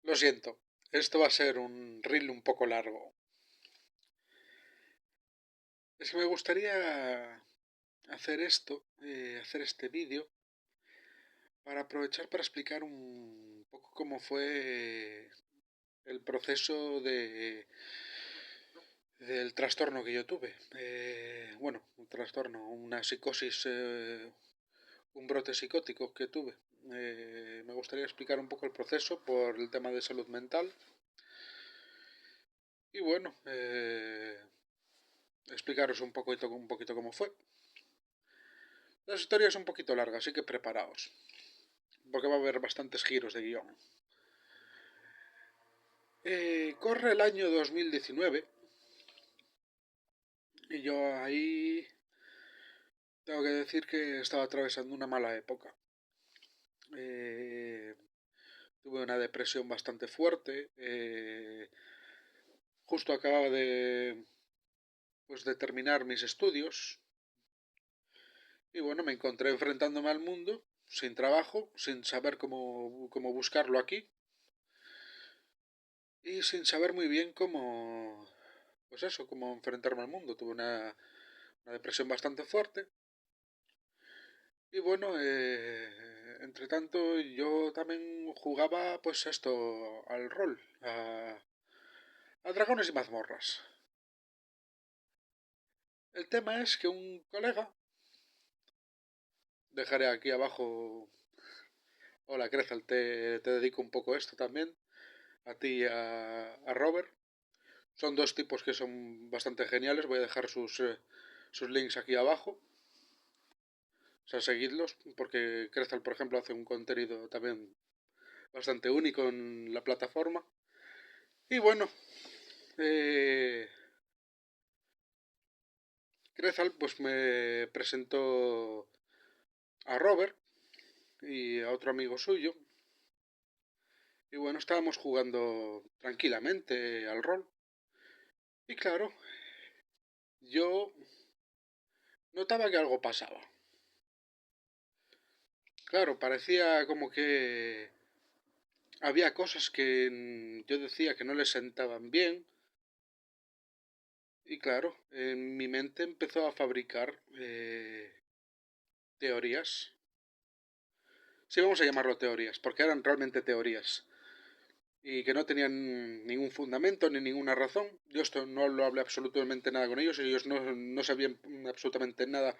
Lo siento, esto va a ser un reel un poco largo. Es que me gustaría hacer este vídeo para aprovechar para explicar un poco cómo fue el proceso del trastorno que yo tuve. Bueno, un trastorno, una psicosis, un brote psicótico que tuve. Me gustaría explicar un poco el proceso por el tema de salud mental. Y bueno, explicaros un poquito cómo fue. La historia es un poquito larga, así que preparaos, porque va a haber bastantes giros de guión. Corre el año 2019 y yo ahí tengo que decir que estaba atravesando una mala época. Eh, Tuve una depresión bastante fuerte. Justo acababa de terminar mis estudios y bueno, me encontré enfrentándome al mundo sin trabajo, sin saber cómo buscarlo aquí y sin saber muy bien pues eso, cómo enfrentarme al mundo. Tuve una depresión bastante fuerte. Y bueno, entre tanto yo también jugaba pues esto, al rol, a dragones y mazmorras. El tema es que un colega, dejaré aquí abajo, hola Crezal, te dedico un poco a esto también, a ti y a Robert. Son dos tipos que son bastante geniales, voy a dejar sus links aquí abajo. O sea, seguidlos, porque Crezal, por ejemplo, hace un contenido también bastante único en la plataforma. Y bueno, eh, Crezal pues me presentó a Robert y a otro amigo suyo. Y bueno, estábamos jugando tranquilamente al rol. Y claro, yo notaba que algo pasaba. Claro, parecía como que había cosas que yo decía que no le sentaban bien. Y claro, en mi mente empezó a fabricar teorías. Sí, vamos a llamarlo teorías, porque eran realmente teorías. Y que no tenían ningún fundamento ni ninguna razón. Yo esto no lo hablé absolutamente nada con ellos. Ellos no sabían absolutamente nada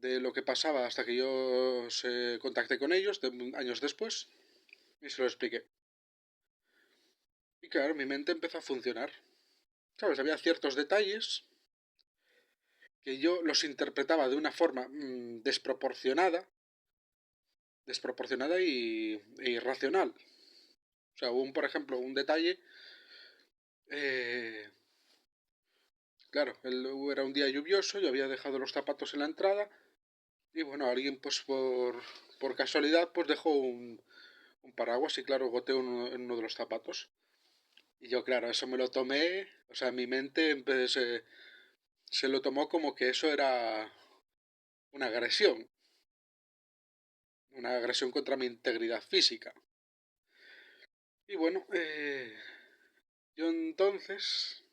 de lo que pasaba hasta que yo se contacté con ellos años después y se lo expliqué. Y claro, mi mente empezó a funcionar. ¿Sabes? Había ciertos detalles que yo los interpretaba de una forma desproporcionada e irracional. O sea, hubo, por ejemplo, un detalle. eh, claro, era un día lluvioso, yo había dejado los zapatos en la entrada y bueno, alguien pues por casualidad pues dejó un paraguas y claro, goteó en uno de los zapatos. Y yo, claro, eso me lo tomé, o sea, mi mente se lo tomó como que eso era una una agresión contra mi integridad física. Y bueno, yo entonces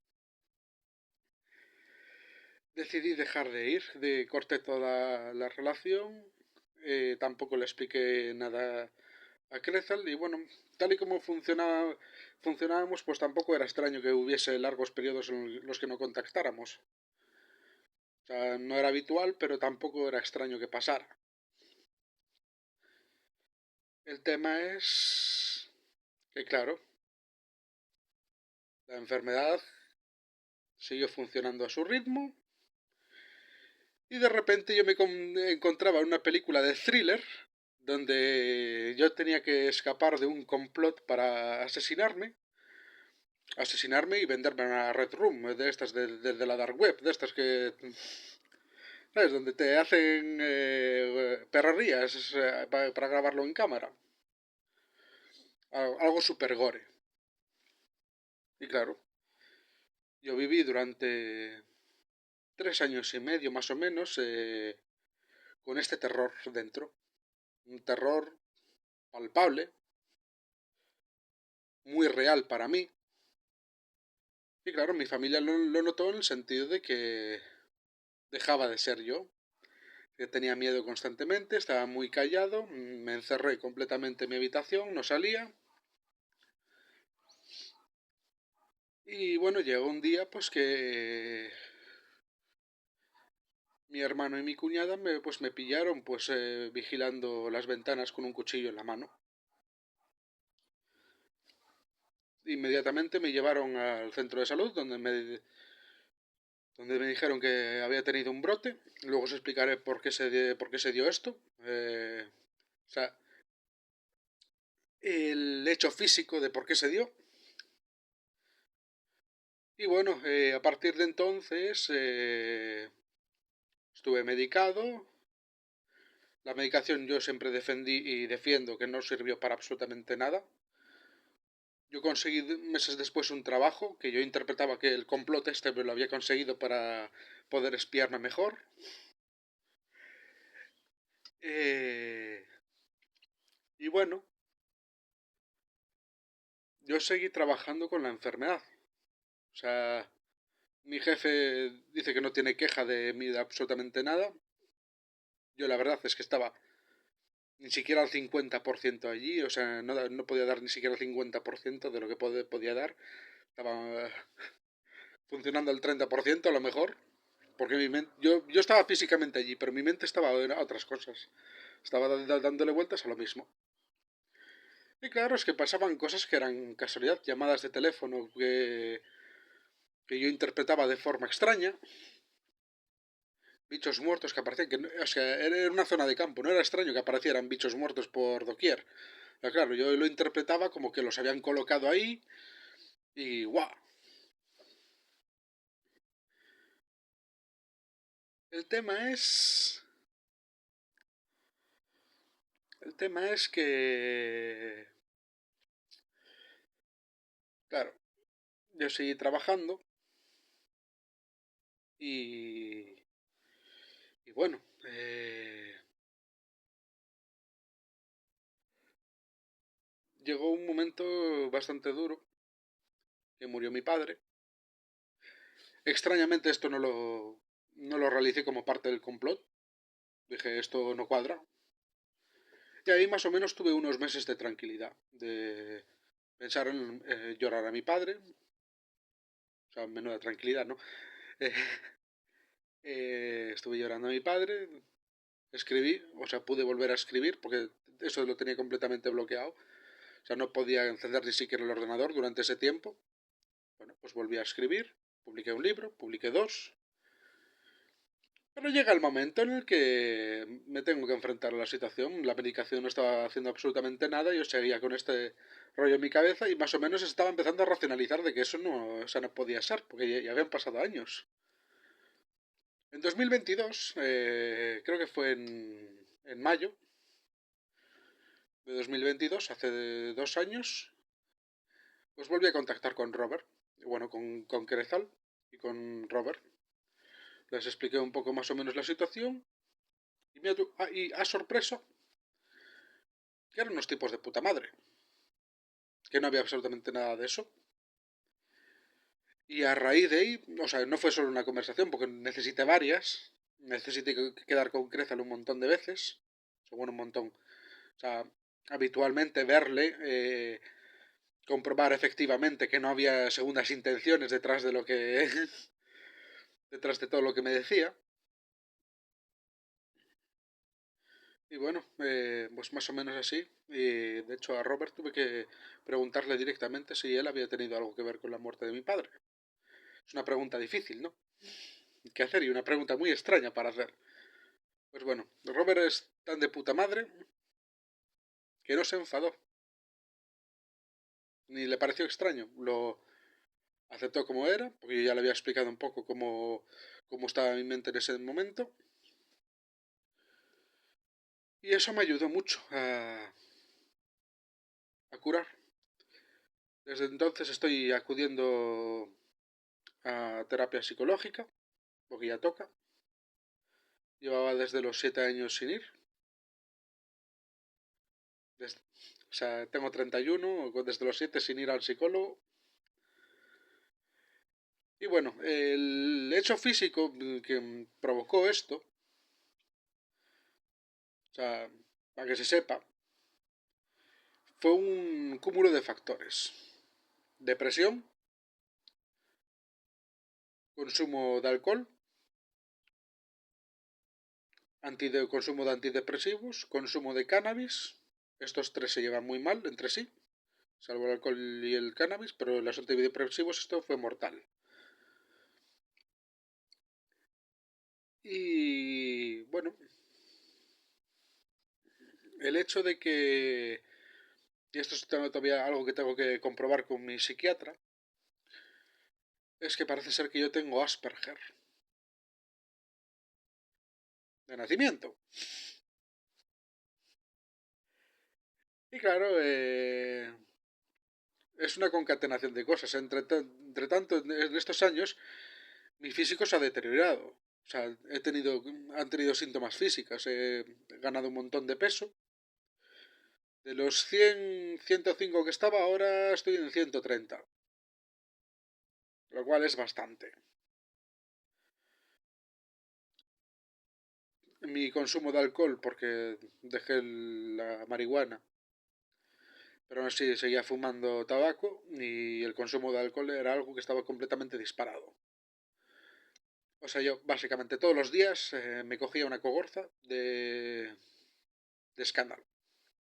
decidí dejar de ir, corté toda la relación, tampoco le expliqué nada a Crezal y bueno, tal y como funcionábamos, pues tampoco era extraño que hubiese largos periodos en los que no contactáramos. O sea, no era habitual, pero tampoco era extraño que pasara. El tema es que, claro, la enfermedad siguió funcionando a su ritmo y de repente yo me encontraba en una película de thriller donde yo tenía que escapar de un complot para asesinarme y venderme a una red room de estas de la dark web, de estas que ¿sabes? Donde te hacen perrerías para grabarlo en cámara. Algo super gore. Y claro, yo viví durante 3 años y medio más o menos con este terror dentro. Un terror palpable muy real para mí. Y claro, mi familia lo notó en el sentido de que dejaba de ser yo, que tenía miedo constantemente, estaba muy callado, me encerré completamente en mi habitación, no salía. Y bueno, llegó un día pues que mi hermano y mi cuñada me pillaron vigilando las ventanas con un cuchillo en la mano. Inmediatamente me llevaron al centro de salud donde me dijeron que había tenido un brote. Luego os explicaré por qué se dio esto. O sea, el hecho físico de por qué se dio. Y bueno, a partir de entonces estuve medicado. La medicación yo siempre defendí y defiendo que no sirvió para absolutamente nada. Yo conseguí meses después un trabajo que yo interpretaba que el complot este me lo había conseguido para poder espiarme mejor. Eh, y bueno, yo seguí trabajando con la enfermedad. O sea, mi jefe dice que no tiene queja de mí de absolutamente nada. Yo la verdad es que estaba ni siquiera al 50% allí, o sea, no podía dar ni siquiera el 50% de lo que podía dar. Estaba funcionando al 30% a lo mejor, porque yo estaba físicamente allí, pero mi mente estaba en otras cosas. Estaba dándole vueltas a lo mismo. Y claro, es que pasaban cosas que eran casualidad, llamadas de teléfono que yo interpretaba de forma extraña, bichos muertos que aparecían, o sea, era una zona de campo, no era extraño que aparecieran bichos muertos por doquier. Pero claro, yo lo interpretaba como que los habían colocado ahí y ¡guau! El tema es... El tema es que... Claro, yo seguí trabajando y... Y bueno, llegó un momento bastante duro que murió mi padre. Extrañamente esto no lo realicé como parte del complot. Dije, esto no cuadra. Y ahí más o menos tuve unos meses de tranquilidad, de pensar en llorar a mi padre. O sea, menuda tranquilidad, ¿no? Eh, estuve llorando a mi padre, escribí, o sea, pude volver a escribir porque eso lo tenía completamente bloqueado. O sea, no podía encender ni siquiera el ordenador durante ese tiempo. Bueno, pues volví a escribir, publiqué un libro, publiqué dos. Pero llega el momento en el que me tengo que enfrentar a la situación. La medicación no estaba haciendo absolutamente nada. Yo seguía con este rollo en mi cabeza y más o menos estaba empezando a racionalizar de que eso no, o sea, no podía ser, porque ya habían pasado años. En 2022, creo que fue en mayo de 2022, hace 2 años, pues volví a contactar con Robert, bueno, con Crezal y con Robert. Les expliqué un poco más o menos la situación y a sorpresa, que eran unos tipos de puta madre, que no había absolutamente nada de eso. Y a raíz de ahí, o sea, no fue solo una conversación, porque necesité varias, necesité quedar con Crezal un montón de veces, según un montón. O sea, habitualmente verle, comprobar efectivamente que no había segundas intenciones detrás de lo que detrás de todo lo que me decía. Y bueno, pues más o menos así. Y de hecho a Robert tuve que preguntarle directamente si él había tenido algo que ver con la muerte de mi padre. Es una pregunta difícil, ¿no? ¿Qué hacer? Y una pregunta muy extraña para hacer. Pues bueno, Robert es tan de puta madre que no se enfadó, ni le pareció extraño. Lo aceptó como era, porque yo ya le había explicado un poco cómo estaba mi mente en ese momento. Y eso me ayudó mucho a curar. Desde entonces estoy acudiendo a terapia psicológica, porque ya toca. Llevaba desde los 7 años sin ir. Des- sea, tengo 31, desde los 7 sin ir al psicólogo. Y bueno, el hecho físico que provocó esto, o sea, para que se sepa, fue un cúmulo de factores. Depresión, consumo de alcohol, consumo de antidepresivos, consumo de cannabis. Estos tres se llevan muy mal entre sí, salvo el alcohol y el cannabis, pero los antidepresivos esto fue mortal. Y bueno, el hecho de que, y esto es todavía algo que tengo que comprobar con mi psiquiatra, es que parece ser que yo tengo Asperger de nacimiento. Y claro, es una concatenación de cosas. Entre tanto, en estos años, mi físico se ha deteriorado. O sea, han tenido síntomas físicos. He ganado un montón de peso. De los 105 que estaba, ahora estoy en 130. Lo cual es bastante. Mi consumo de alcohol, porque dejé la marihuana, pero aún así seguía fumando tabaco y el consumo de alcohol era algo que estaba completamente disparado. O sea, yo básicamente todos los días me cogía una cogorza de escándalo.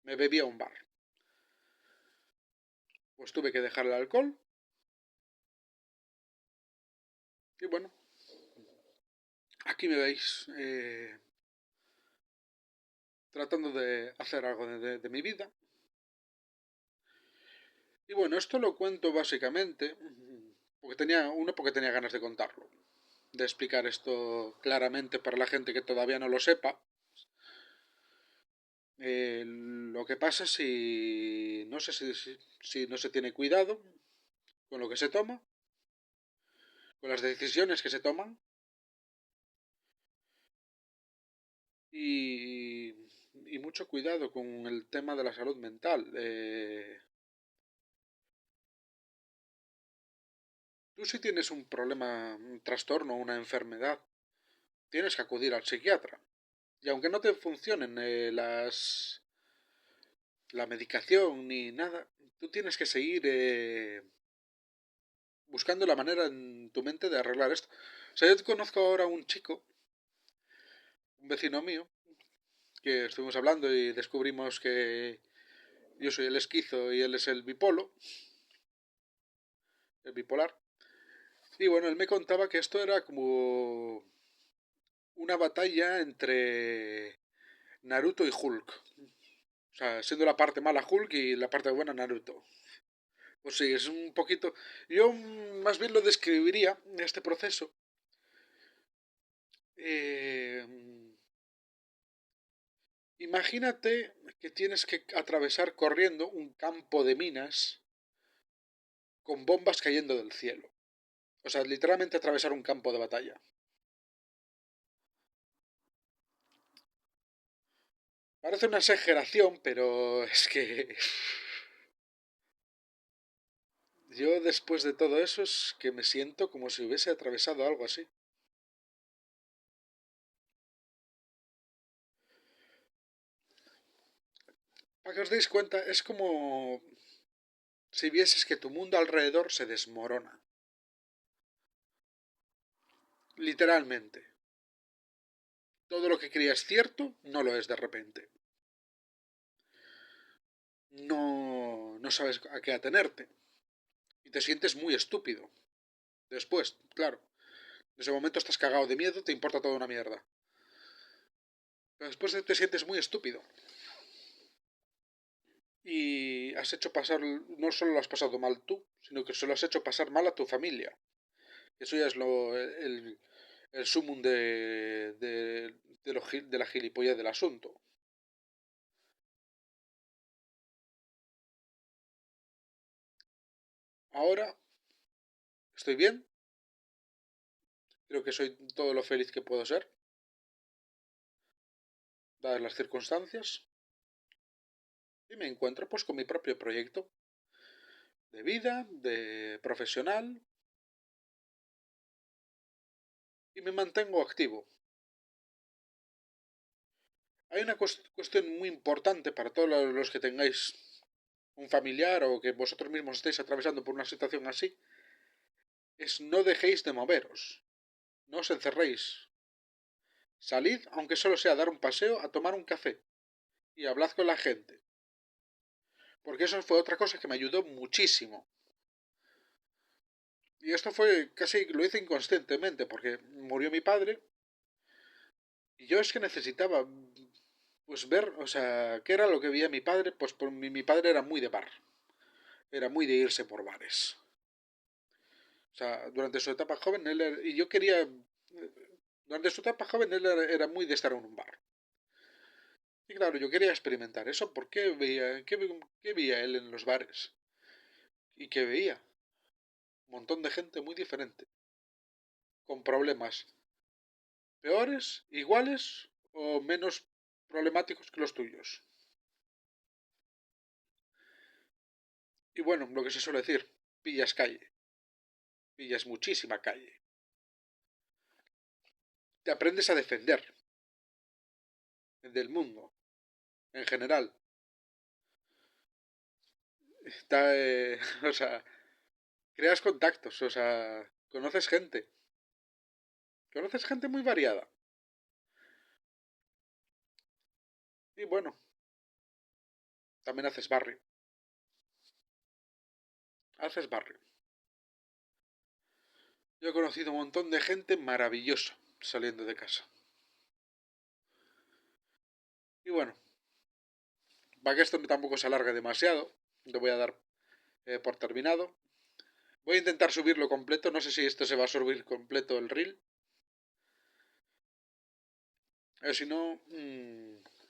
Me bebía un bar. Pues tuve que dejar el alcohol y bueno, aquí me veis tratando de hacer algo de mi vida. Y bueno, esto lo cuento básicamente porque tenía ganas de contarlo, de explicar esto claramente para la gente que todavía no lo sepa. Lo que pasa si no sé si no se tiene cuidado con lo que se toma, con las decisiones que se toman y, y mucho cuidado con el tema de la salud mental. Tú si tienes un problema, un trastorno, una enfermedad, tienes que acudir al psiquiatra. Y aunque no te funcionen la medicación ni nada, tú tienes que seguir buscando la manera en tu mente de arreglar esto. O sea, yo conozco ahora a un chico, un vecino mío, que estuvimos hablando y descubrimos que yo soy el esquizo y él es el bipolar. Y bueno, él me contaba que esto era como una batalla entre Naruto y Hulk. O sea, siendo la parte mala Hulk y la parte buena Naruto. Pues sí, es un poquito... Yo más bien lo describiría, este proceso. Eh, Imagínate que tienes que atravesar corriendo un campo de minas con bombas cayendo del cielo. O sea, literalmente atravesar un campo de batalla. Parece una exageración, pero es que yo después de todo eso es que me siento como si hubiese atravesado algo así. Para que os deis cuenta, es como si vieses que tu mundo alrededor se desmorona. Literalmente. Todo lo que creías cierto no lo es de repente. No sabes a qué atenerte. Y te sientes muy estúpido. Después, claro. En ese momento estás cagado de miedo, te importa toda una mierda. Pero después te sientes muy estúpido. Y has hecho pasar, no solo lo has pasado mal tú, sino que se lo has hecho pasar mal a tu familia. Eso ya es el sumum de la gilipollez del asunto. Ahora estoy bien, creo que soy todo lo feliz que puedo ser, dadas las circunstancias. y me encuentro pues con mi propio proyecto de vida, de profesional, y me mantengo activo. Hay una cuestión muy importante para todos los que tengáis un familiar o que vosotros mismos estéis atravesando por una situación así, es no dejéis de moveros, no os encerréis. Salid, aunque solo sea a dar un paseo, a tomar un café y hablad con la gente. Porque eso fue otra cosa que me ayudó muchísimo. Y esto fue casi, lo hice inconscientemente, porque murió mi padre y yo es que necesitaba, pues ver, o sea, qué era lo que veía mi padre, pues por mi padre era muy de bar, era muy de irse por bares. O sea, durante su etapa joven, y yo quería, durante su etapa joven, él era muy de estar en un bar. Y claro, yo quería experimentar eso. ¿Por qué veía, qué veía él en los bares? Y que veía un montón de gente muy diferente, con problemas peores, iguales o menos problemáticos que los tuyos. Y bueno, lo que se suele decir, pillas calle, pillas muchísima calle. Te aprendes a defender del mundo, en general. Está, o sea, creas contactos, o sea, conoces gente muy variada. Y bueno, también haces barrio. Yo he conocido un montón de gente maravillosa saliendo de casa. Y bueno, para que esto tampoco se alargue demasiado, le voy a dar por terminado. Voy a intentar subirlo completo, no sé si esto se va a subir completo el reel. Si no,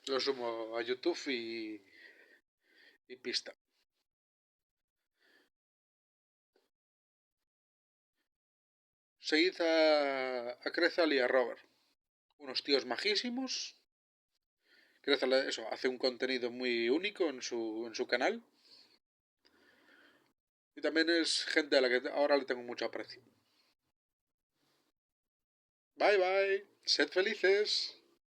lo sumo a YouTube y pista. Seguid a Crezal y a Robert. Unos tíos majísimos. Crezal eso, hace un contenido muy único en su canal. Y también es gente a la que ahora le tengo mucho aprecio. Bye bye. Sed felices.